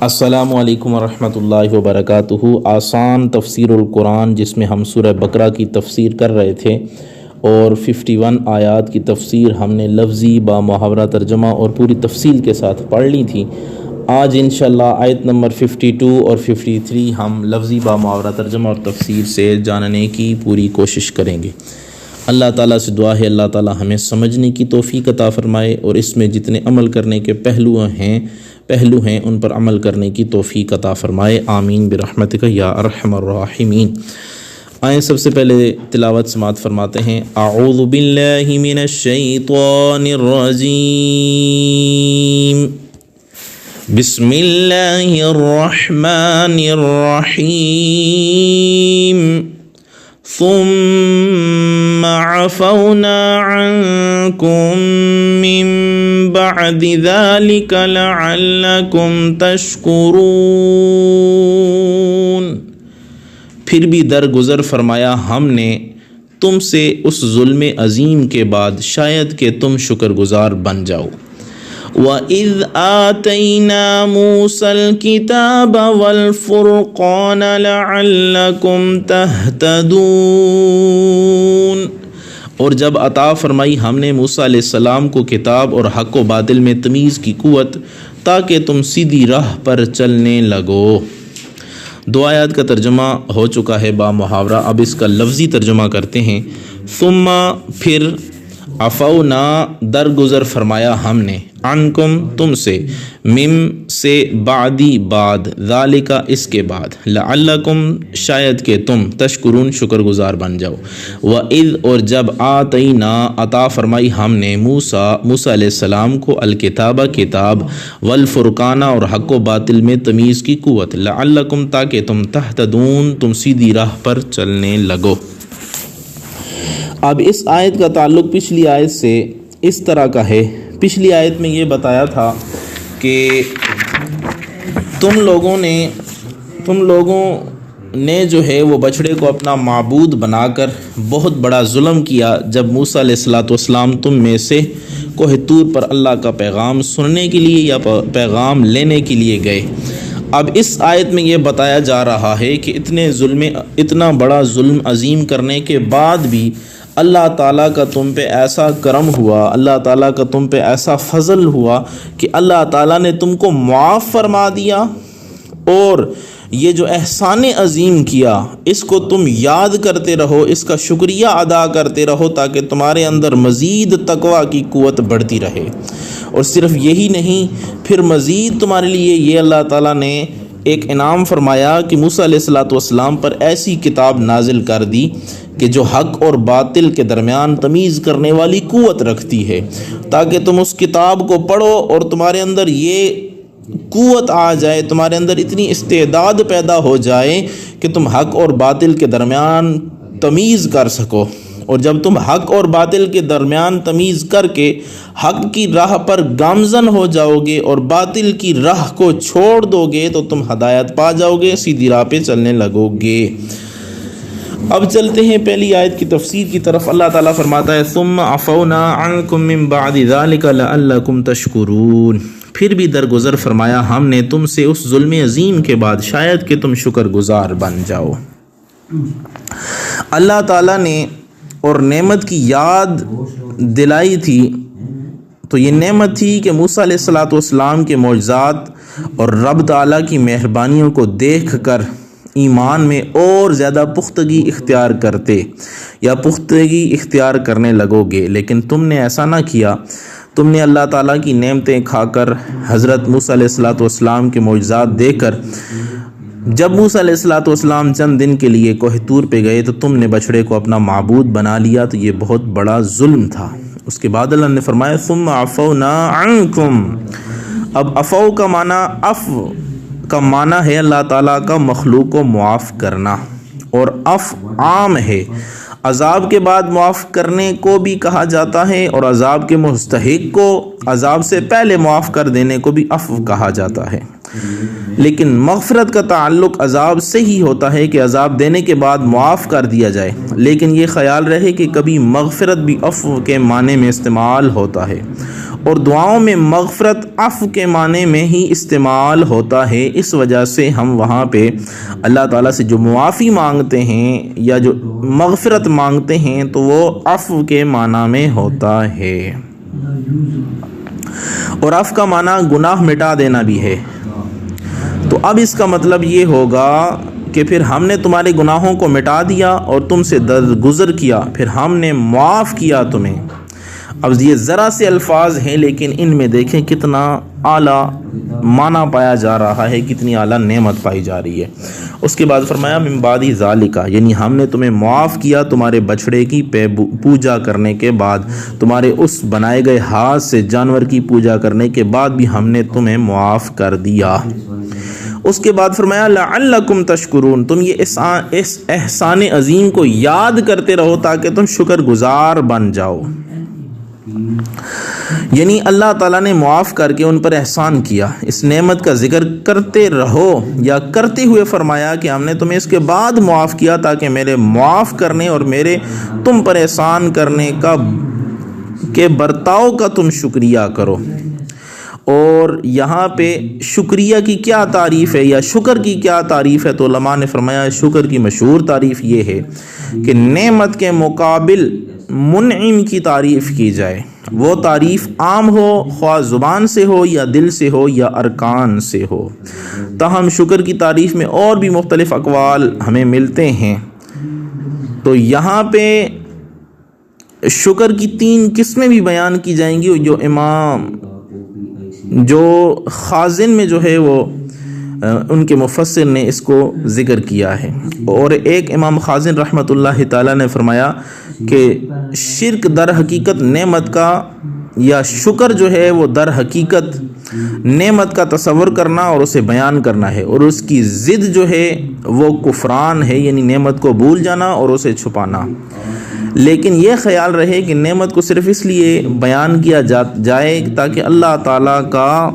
السلام علیکم ورحمۃ اللہ وبرکاتہ۔ آسان تفسیر القرآن، جس میں ہم سورہ بقرہ کی تفسیر کر رہے تھے اور 51 آیات کی تفسیر ہم نے لفظی با محاورہ ترجمہ اور پوری تفصیل کے ساتھ پڑھ لی تھی۔ آج انشاءاللہ آیت نمبر 52 اور 53 ہم لفظی با محاورہ ترجمہ اور تفسیر سے جاننے کی پوری کوشش کریں گے۔ اللہ تعالیٰ سے دعا ہے اللہ تعالیٰ ہمیں سمجھنے کی توفیق عطا فرمائے اور اس میں جتنے عمل کرنے کے پہلو ہیں ان پر عمل کرنے کی توفیق عطا فرمائے، آمین برحمتک یا ارحم الراحمین۔ آئیں سب سے پہلے تلاوت سماعت فرماتے ہیں۔ اعوذ باللہ من الشیطان الرجیم، بسم اللہ الرحمن الرحیم، ثم عفونا عنكم من بعد ذلك لعلكم تشکرون۔ پھر بھی درگزر فرمایا ہم نے تم سے اس ظلم عظیم کے بعد شاید کہ تم شکر گزار بن جاؤ۔ وَإِذْ آتَيْنَا مُوسَى الْكِتَابَ وَالْفُرْقَانَ لَعَلَّكُمْ تَهْتَدُونَ، اور جب عطا فرمائی ہم نے موسیٰ علیہ السلام کو کتاب اور حق و باطل میں تمیز کی قوت تاکہ تم سیدھی راہ پر چلنے لگو۔ دو آیات کا ترجمہ ہو چکا ہے با محاورہ، اب اس کا لفظی ترجمہ کرتے ہیں۔ ثم پھر، عفونا درگزر فرمایا ہم نے، عنکم تم سے، مم سے بعدی بعد، ذالکا اس کے بعد، لعلکم شاید کہ تم، تشکرون شکر گزار بن جاؤ۔ وَإِذْ اور جب آتینا عطا فرمائی ہم نے موسیٰ علیہ السلام کو الکتاب کتاب، والفرقانہ اور حق و باطل میں تمیز کی قوت، لعلکم تاکہ تم تہتدون تم سیدھی راہ پر چلنے لگو۔ اب اس آیت کا تعلق پچھلی آیت سے اس طرح کا ہے۔ پچھلی آیت میں یہ بتایا تھا کہ تم لوگوں نے جو ہے وہ بچڑے کو اپنا معبود بنا کر بہت بڑا ظلم کیا جب موسیٰ علیہ السلام تم میں سے کوہ طور پر اللہ کا پیغام سننے کے لیے یا پیغام لینے کے لیے گئے۔ اب اس آیت میں یہ بتایا جا رہا ہے کہ اتنا بڑا ظلم عظیم کرنے کے بعد بھی اللہ تعالیٰ کا تم پہ ایسا کرم ہوا، اللہ تعالیٰ کا تم پہ ایسا فضل ہوا کہ اللہ تعالیٰ نے تم کو معاف فرما دیا، اور یہ جو احسان عظیم کیا اس کو تم یاد کرتے رہو، اس کا شکریہ ادا کرتے رہو تاکہ تمہارے اندر مزید تقویٰ کی قوت بڑھتی رہے۔ اور صرف یہی نہیں، پھر مزید تمہارے لیے یہ اللہ تعالیٰ نے ایک انعام فرمایا کہ موسیٰ علیہ السلام پر ایسی کتاب نازل کر دی کہ جو حق اور باطل کے درمیان تمیز کرنے والی قوت رکھتی ہے، تاکہ تم اس کتاب کو پڑھو اور تمہارے اندر یہ قوت آ جائے، تمہارے اندر اتنی استعداد پیدا ہو جائے کہ تم حق اور باطل کے درمیان تمیز کر سکو۔ اور جب تم حق اور باطل کے درمیان تمیز کر کے حق کی راہ پر گامزن ہو جاؤ گے اور باطل کی راہ کو چھوڑ دو گے تو تم ہدایت پا جاؤ گے، سیدھی راہ پہ چلنے لگو گے۔ اب چلتے ہیں پہلی آیت کی تفسیر کی طرف۔ اللہ تعالیٰ فرماتا ہے ثم عفونا عنکم من بعد ذلک لعلکم تشکرون، پھر بھی درگزر فرمایا ہم نے تم سے اس ظلم عظیم کے بعد شاید کہ تم شکر گزار بن جاؤ۔ اللہ تعالیٰ نے اور نعمت کی یاد دلائی تھی، تو یہ نعمت تھی کہ موسیٰ علیہ السلام کے معجزات اور رب تعالیٰ کی مہربانیوں کو دیکھ کر ایمان میں اور زیادہ پختگی اختیار کرتے یا پختگی اختیار کرنے لگو گے، لیکن تم نے ایسا نہ کیا۔ تم نے اللہ تعالیٰ کی نعمتیں کھا کر، حضرت موسیٰ علیہ السلام کے معجزات دیکھ کر، جب موسیٰ علیہ السلام چند دن کے لیے کوہ طور پہ گئے تو تم نے بچڑے کو اپنا معبود بنا لیا، تو یہ بہت بڑا ظلم تھا۔ اس کے بعد اللہ نے فرمایا ثم عفونا عنکم۔ اب عفو کا معنی ہے اللہ تعالیٰ کا مخلوق کو معاف کرنا، اور عام ہے، عذاب کے بعد معاف کرنے کو بھی کہا جاتا ہے، اور عذاب کے مستحق کو عذاب سے پہلے معاف کر دینے کو بھی عفو کہا جاتا ہے۔ لیکن مغفرت کا تعلق عذاب سے ہی ہوتا ہے کہ عذاب دینے کے بعد معاف کر دیا جائے، لیکن یہ خیال رہے کہ کبھی مغفرت بھی عفو کے معنی میں استعمال ہوتا ہے، اور دعاؤں میں مغفرت عفو کے معنی میں ہی استعمال ہوتا ہے، اس وجہ سے ہم وہاں پہ اللہ تعالیٰ سے جو معافی مانگتے ہیں یا جو مغفرت مانگتے ہیں تو وہ عفو کے معنی میں ہوتا ہے۔ اور عفو کا معنی گناہ مٹا دینا بھی ہے۔ تو اب اس کا مطلب یہ ہوگا کہ پھر ہم نے تمہارے گناہوں کو مٹا دیا اور تم سے درگزر کیا، پھر ہم نے معاف کیا تمہیں۔ اب یہ ذرا سے الفاظ ہیں لیکن ان میں دیکھیں کتنا اعلیٰ معنی پایا جا رہا ہے، کتنی اعلیٰ نعمت پائی جا رہی ہے۔ اس کے بعد فرمایا من بعد ذالک، یعنی ہم نے تمہیں معاف کیا تمہارے بچھڑے کی پوجا کرنے کے بعد، تمہارے اس بنائے گئے ہاتھ سے جانور کی پوجا کرنے کے بعد بھی ہم نے تمہیں معاف کر دیا۔ اس کے بعد فرمایا لعلکم تشکرون، تم یہ اس احسان عظیم کو یاد کرتے رہو تاکہ تم شکر گزار بن جاؤ۔ یعنی اللہ تعالیٰ نے معاف کر کے ان پر احسان کیا، اس نعمت کا ذکر کرتے رہو، یا کرتے ہوئے فرمایا کہ ہم نے تمہیں اس کے بعد معاف کیا تاکہ میرے معاف کرنے اور میرے تم پر احسان کرنے کے برتاؤ کا تم شکریہ کرو۔ اور یہاں پہ شکریہ کی کیا تعریف ہے یا شکر کی کیا تعریف ہے؟ تو علماء نے فرمایا شکر کی مشہور تعریف یہ ہے کہ نعمت کے مقابل منعم کی تعریف کی جائے، وہ تعریف عام ہو، خواہ زبان سے ہو یا دل سے ہو یا ارکان سے ہو۔ تاہم شکر کی تعریف میں اور بھی مختلف اقوال ہمیں ملتے ہیں۔ تو یہاں پہ شکر کی 3 قسمیں بھی بیان کی جائیں گی، جو خازن میں جو ہے وہ ان کے مفسر نے اس کو ذکر کیا ہے۔ اور ایک امام خازن رحمۃ اللہ تعالیٰ نے فرمایا کہ شرک در حقیقت نعمت کا، یا شکر جو ہے وہ در حقیقت نعمت کا تصور کرنا اور اسے بیان کرنا ہے، اور اس کی ضد جو ہے وہ کفران ہے، یعنی نعمت کو بھول جانا اور اسے چھپانا۔ لیکن یہ خیال رہے کہ نعمت کو صرف اس لیے بیان کیا جائے تاکہ اللہ تعالیٰ کا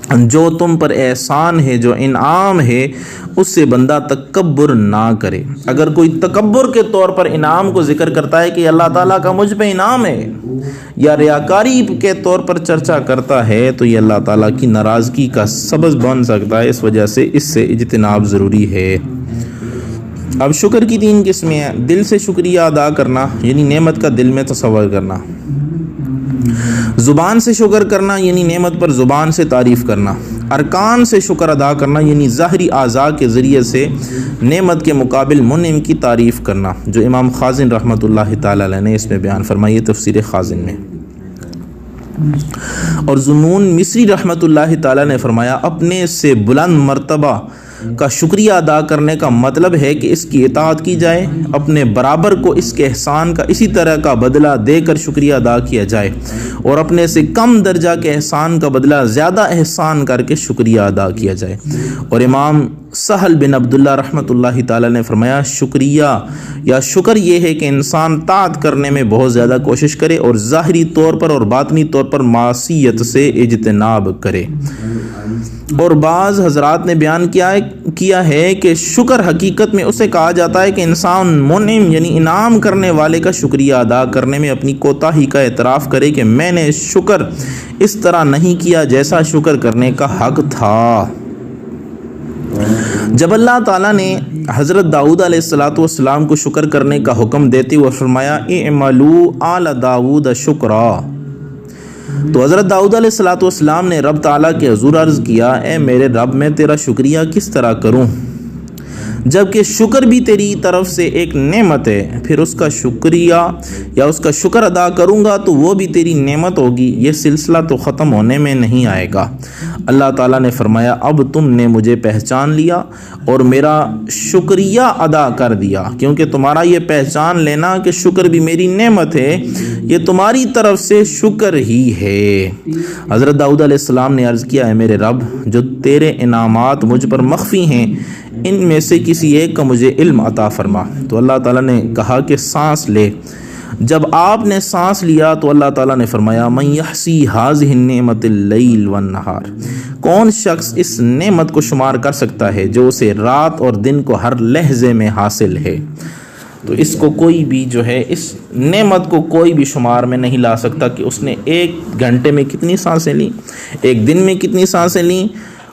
جو تم پر احسان ہے، جو انعام ہے، اس سے بندہ تکبر نہ کرے۔ اگر کوئی تکبر کے طور پر انعام کو ذکر کرتا ہے کہ اللہ تعالیٰ کا مجھ پہ انعام ہے، یا ریاکاری کے طور پر چرچا کرتا ہے، تو یہ اللہ تعالیٰ کی ناراضگی کا سبب بن سکتا ہے۔ اس وجہ سے اس سے اجتناب ضروری ہے۔ اب شکر کی 3 قسمیں ہیں۔ دل سے شکریہ ادا کرنا، یعنی نعمت کا دل میں تصور کرنا۔ زبان سے شکر کرنا، یعنی نعمت پر زبان سے تعریف کرنا۔ ارکان سے شکر ادا کرنا، یعنی ظاہری اعضاء کے ذریعے سے نعمت کے مقابل منعم کی تعریف کرنا، جو امام خازن رحمۃ اللہ تعالی علیہ نے اس میں بیان فرمائی ہے تفسیر خازن میں۔ اور ذنون مصری رحمۃ اللہ تعالی نے فرمایا اپنے سے بلند مرتبہ کا شکریہ ادا کرنے کا مطلب ہے کہ اس کی اطاعت کی جائے، اپنے برابر کو اس کے احسان کا اسی طرح کا بدلہ دے کر شکریہ ادا کیا جائے، اور اپنے سے کم درجہ کے احسان کا بدلہ زیادہ احسان کر کے شکریہ ادا کیا جائے۔ اور امام سہل بن عبداللہ رحمۃ اللہ تعالی نے فرمایا شکریہ یا شکر یہ ہے کہ انسان طاعت کرنے میں بہت زیادہ کوشش کرے اور ظاہری طور پر اور باطنی طور پر معصیت سے اجتناب کرے۔ اور بعض حضرات نے بیان کیا ہے کہ شکر حقیقت میں اسے کہا جاتا ہے کہ انسان منعم یعنی انعام کرنے والے کا شکریہ ادا کرنے میں اپنی کوتاہی کا اعتراف کرے کہ میں نے شکر اس طرح نہیں کیا جیسا شکر کرنے کا حق تھا۔ جب اللہ تعالیٰ نے حضرت داؤد علیہ السلام کو شکر کرنے کا حکم دیتے ہوئے فرمایا اعملوا آل داؤد شکرا، تو حضرت داؤد علیہ السلام نے رب تعالیٰ کے حضور عرض کیا اے میرے رب میں تیرا شکریہ کس طرح کروں، جبکہ شکر بھی تیری طرف سے ایک نعمت ہے، پھر اس کا شکریہ یا اس کا شکر ادا کروں گا تو وہ بھی تیری نعمت ہوگی، یہ سلسلہ تو ختم ہونے میں نہیں آئے گا۔ اللہ تعالیٰ نے فرمایا اب تم نے مجھے پہچان لیا اور میرا شکریہ ادا کر دیا، کیونکہ تمہارا یہ پہچان لینا کہ شکر بھی میری نعمت ہے یہ تمہاری طرف سے شکر ہی ہے۔ حضرت داؤد علیہ السلام نے عرض کیا اے میرے رب جو تیرے انعامات مجھ پر مخفی ہیں ان میں سے کسی ایک کا مجھے علم عطا فرما۔ تو اللہ تعالیٰ نے کہا کہ سانس لے۔ جب آپ نے سانس لیا تو اللہ تعالیٰ نے فرمایا من یحصی ھذہ النعمۃ اللیل والنہار، کون شخص اس نعمت کو شمار کر سکتا ہے جو اسے رات اور دن کو ہر لحظے میں حاصل ہے۔ تو اس کو کوئی بھی جو ہے اس نعمت کو کوئی بھی شمار میں نہیں لا سکتا کہ اس نے 1 گھنٹے میں کتنی سانسیں لیں، 1 دن میں کتنی سانسیں لیں،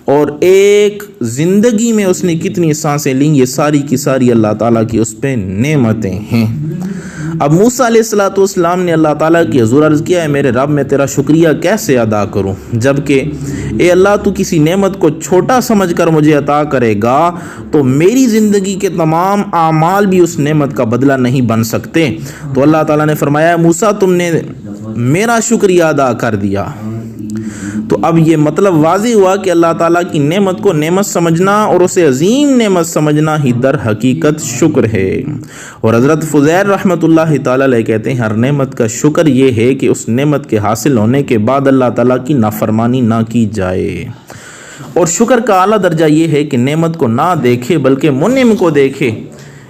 اور ایک زندگی میں اس نے کتنی سانسیں لیں۔ یہ ساری کی ساری اللہ تعالیٰ کی اس پہ نعمتیں ہیں۔ اب موسیٰ علیہ السلام نے اللہ تعالیٰ کی حضور عرض کیا ہے میرے رب میں تیرا شکریہ کیسے ادا کروں، جبکہ اے اللہ تو کسی نعمت کو چھوٹا سمجھ کر مجھے عطا کرے گا تو میری زندگی کے تمام اعمال بھی اس نعمت کا بدلہ نہیں بن سکتے۔ تو اللہ تعالیٰ نے فرمایا موسیٰ تم نے میرا شکریہ ادا کر دیا۔ تو اب یہ مطلب واضح ہوا کہ اللہ تعالیٰ کی نعمت کو نعمت سمجھنا اور اسے عظیم نعمت سمجھنا ہی در حقیقت شکر ہے۔ اور حضرت فضیل رحمۃ اللہ تعالیٰ علیہ کہتے ہیں ہر نعمت کا شکر یہ ہے کہ اس نعمت کے حاصل ہونے کے بعد اللہ تعالیٰ کی نافرمانی نہ کی جائے، اور شکر کا اعلیٰ درجہ یہ ہے کہ نعمت کو نہ دیکھے بلکہ منعم کو دیکھے،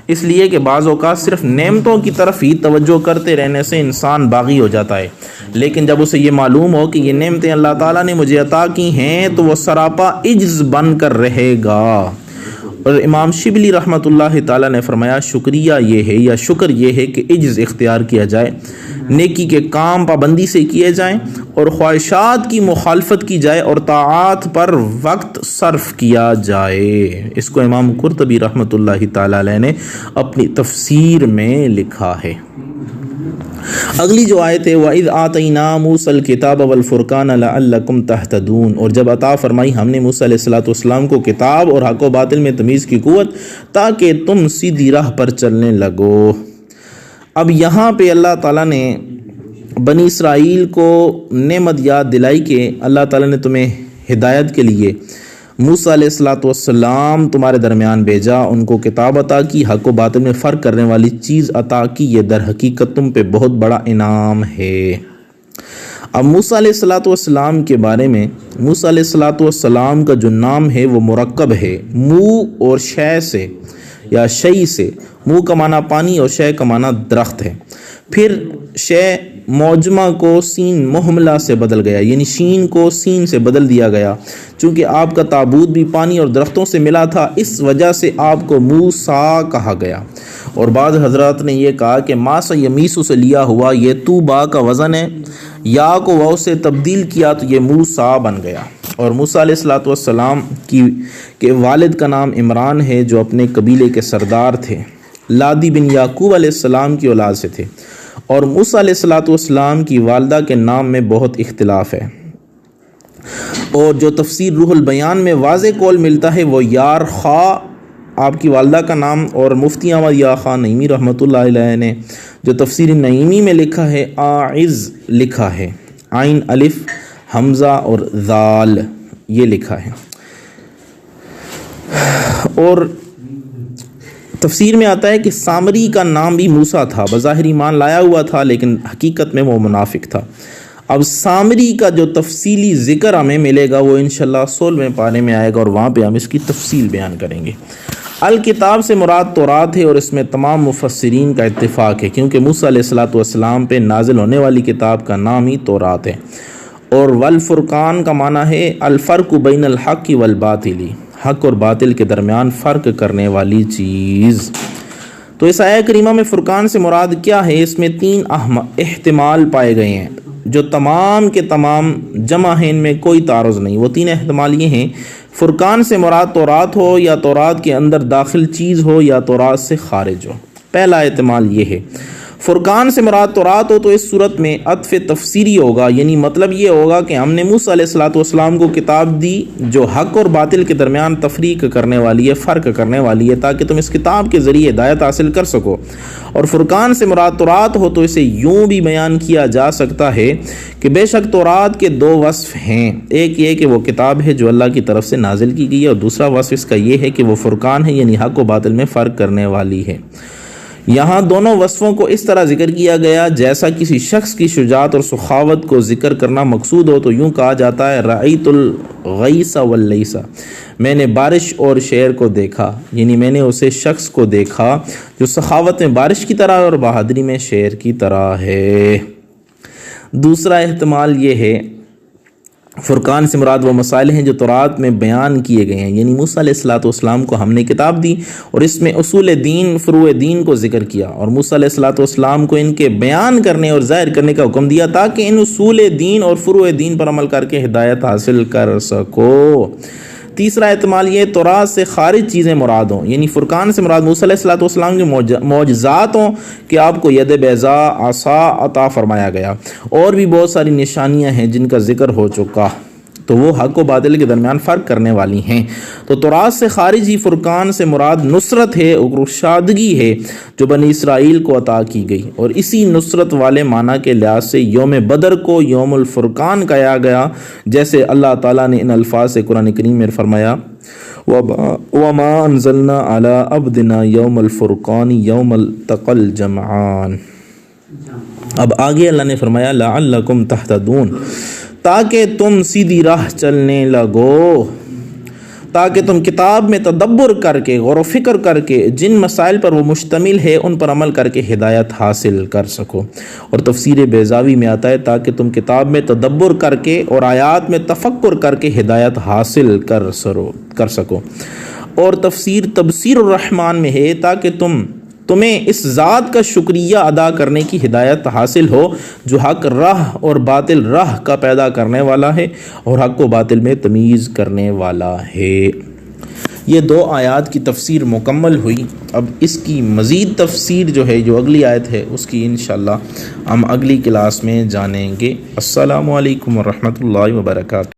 اس لیے کہ بعض اوقات صرف نعمتوں کی طرف ہی توجہ کرتے رہنے سے انسان باغی ہو جاتا ہے، لیکن جب اسے یہ معلوم ہو کہ یہ نعمتیں اللہ تعالیٰ نے مجھے عطا کی ہیں تو وہ سراپا عجز بن کر رہے گا۔ اور امام شبلی رحمۃ اللہ تعالیٰ نے فرمایا شکریہ یہ ہے یا شکر یہ ہے کہ عجز اختیار کیا جائے، نیکی کے کام پابندی سے کیے جائیں اور خواہشات کی مخالفت کی جائے اور طاعات پر وقت صرف کیا جائے۔ اس کو امام قرطبی رحمۃ اللہ تعالیٰ علیہ نے اپنی تفسیر میں لکھا ہے۔ اگلی جو آیت ہے وَإِذْ آتَيْنَا مُوسَى الْكِتَابَ وَالْفُرْقَانَ لَعَلَّكُمْ تَهْتَدُونَ، اور جب عطا فرمائی ہم نے موسیٰ علیہ السلام کو کتاب اور حق و باطل میں تمیز کی قوت تاکہ تم سیدھی راہ پر چلنے لگو۔ اب یہاں پہ اللہ تعالیٰ نے بنی اسرائیل کو نعمت یاد دلائی کہ اللہ تعالیٰ نے تمہیں ہدایت کے لیے موسیٰ علیہ السلام تمہارے درمیان بھیجا، ان کو کتاب عطا کی، حق و باطل میں فرق کرنے والی چیز عطا کی، یہ در حقیقت تم پہ بہت بڑا انعام ہے۔ اب موسیٰ علیہ السلام کے بارے میں موسیٰ علیہ السلام کا جو نام ہے وہ مرکب ہے منہ اور شے سے یا شئی سے۔ منہ کا معنی پانی اور شے کا معنی درخت ہے، پھر شے معجمہ کو سین محملہ سے بدل گیا، یعنی شین کو سین سے بدل دیا گیا، چونکہ آپ کا تابوت بھی پانی اور درختوں سے ملا تھا اس وجہ سے آپ کو موسیٰ کہا گیا۔ اور بعض حضرات نے یہ کہا کہ ماسا یمیسو سے لیا ہوا یہ تو با کا وزن ہے، یا کو واو سے تبدیل کیا تو یہ موسیٰ بن گیا۔ اور موسیٰ علیہ السلام کے والد کا نام عمران ہے جو اپنے قبیلے کے سردار تھے، لادی بن یعقوب علیہ السلام کی اولاد سے تھے۔ اور موسیٰ علیہ السلام کی والدہ کے نام میں بہت اختلاف ہے، اور جو تفسیر روح البیان میں واضح قول ملتا ہے وہ یار خواہ آپ کی والدہ کا نام، اور مفتی احمد یا خان نعیمی رحمۃ اللہ علیہ نے جو تفسیر نعیمی میں لکھا ہے آعز لکھا ہے، عین الف حمزہ اور ذال یہ لکھا ہے۔ اور تفسیر میں آتا ہے کہ سامری کا نام بھی موسیٰ تھا، بظاہر ایمان لایا ہوا تھا لیکن حقیقت میں وہ منافق تھا۔ اب سامری کا جو تفصیلی ذکر ہمیں ملے گا وہ انشاءاللہ 16ویں پارے میں آئے گا، اور وہاں پہ ہم اس کی تفصیل بیان کریں گے۔ الکتاب سے مراد تورات ہے، اور اس میں تمام مفسرین کا اتفاق ہے کیونکہ موسیٰ علیہ السلام پہ نازل ہونے والی کتاب کا نام ہی تورات ہے۔ اور والفرقان کا معنی ہے الفرق بین الحق والباطل، حق اور باطل کے درمیان فرق کرنے والی چیز۔ تو اس آیہ کریمہ میں فرقان سے مراد کیا ہے؟ اس میں 3 احتمال پائے گئے ہیں جو تمام کے تمام جمع ہیں، ان میں کوئی تعارض نہیں۔ وہ 3 احتمال یہ ہیں فرقان سے مراد تورات ہو، یا تورات کے اندر داخل چیز ہو، یا تورات سے خارج ہو۔ پہلا احتمال یہ ہے فرقان سے مراد تورات ہو تو اس صورت میں عطف تفسیری ہوگا، یعنی مطلب یہ ہوگا کہ ہم نے موسیٰ علیہ السلام کو کتاب دی جو حق اور باطل کے درمیان تفریق کرنے والی ہے، فرق کرنے والی ہے، تاکہ تم اس کتاب کے ذریعے ہدایت حاصل کر سکو۔ اور فرقان سے مراد تورات ہو تو اسے یوں بھی بیان کیا جا سکتا ہے کہ بے شک تورات کے 2 وصف ہیں، ایک یہ کہ وہ کتاب ہے جو اللہ کی طرف سے نازل کی گئی ہے، اور دوسرا وصف اس کا یہ ہے کہ وہ فرقان ہے، یعنی حق و باطل میں فرق کرنے والی ہے۔ یہاں دونوں وصفوں کو اس طرح ذکر کیا گیا جیسا کسی شخص کی شجاعت اور سخاوت کو ذکر کرنا مقصود ہو، تو یوں کہا جاتا ہے رأیت الغیث واللیث، میں نے بارش اور شیر کو دیکھا، یعنی میں نے اسے شخص کو دیکھا جو سخاوت میں بارش کی طرح اور بہادری میں شیر کی طرح ہے۔ دوسرا احتمال یہ ہے فرقان سے مراد وہ مسائل ہیں جو تورات میں بیان کیے گئے ہیں، یعنی موسیٰ علیہ الصلوۃ والسلام کو ہم نے کتاب دی اور اس میں اصول دین، فروع دین کو ذکر کیا، اور موسیٰ علیہ الصلوۃ والسلام کو ان کے بیان کرنے اور ظاہر کرنے کا حکم دیا تاکہ ان اصول دین اور فروع دین پر عمل کر کے ہدایت حاصل کر سکو۔ تیسرا احتمال یہ تورات سے خارج چیزیں مراد ہوں، یعنی فرقان سے مراد موسیٰ علیہ الصلوۃ والسلام کے معجزات ہوں کہ آپ کو ید بیضاء، عصا عطا فرمایا گیا، اور بھی بہت ساری نشانیاں ہیں جن کا ذکر ہو چکا، تو وہ حق و باطل کے درمیان فرق کرنے والی ہیں۔ تو تورات سے خارج ہی فرقان سے مراد نصرت ہے اور کشادگی ہے جو بنی اسرائیل کو عطا کی گئی، اور اسی نصرت والے معنی کے لحاظ سے یوم بدر کو یوم الفرقان کہا گیا، جیسے اللہ تعالیٰ نے ان الفاظ سے قرآن کریم میں فرمایا وَمَا أَنزَلْنَا عَلَىٰ عَبْدِنَا يَوْمَ الْفُرْقَانِ يَوْمَ الْتَقَى الْجَمْعَانِ۔ اب آگے اللہ نے فرمایا لَعَلَّكُمْ تَهْتَدُونَ، تاکہ تم سیدھی راہ چلنے لگو، تاکہ تم کتاب میں تدبر کر کے، غور و فکر کر کے، جن مسائل پر وہ مشتمل ہے ان پر عمل کر کے ہدایت حاصل کر سکو۔ اور تفسیر بیضاوی میں آتا ہے تاکہ تم کتاب میں تدبر کر کے اور آیات میں تفکر کر کے ہدایت حاصل کر سکو۔ اور تفسیر تبصیر الرحمن میں ہے تاکہ تمہیں اس ذات کا شکریہ ادا کرنے کی ہدایت حاصل ہو جو حق راہ اور باطل راہ کا پیدا کرنے والا ہے اور حق و باطل میں تمیز کرنے والا ہے۔ یہ 2 آیات کی تفسیر مکمل ہوئی۔ اب اس کی مزید تفسیر جو ہے، جو اگلی آیت ہے، اس کی انشاءاللہ ہم اگلی کلاس میں جانیں گے۔ السلام علیکم ورحمۃ اللہ وبرکاتہ۔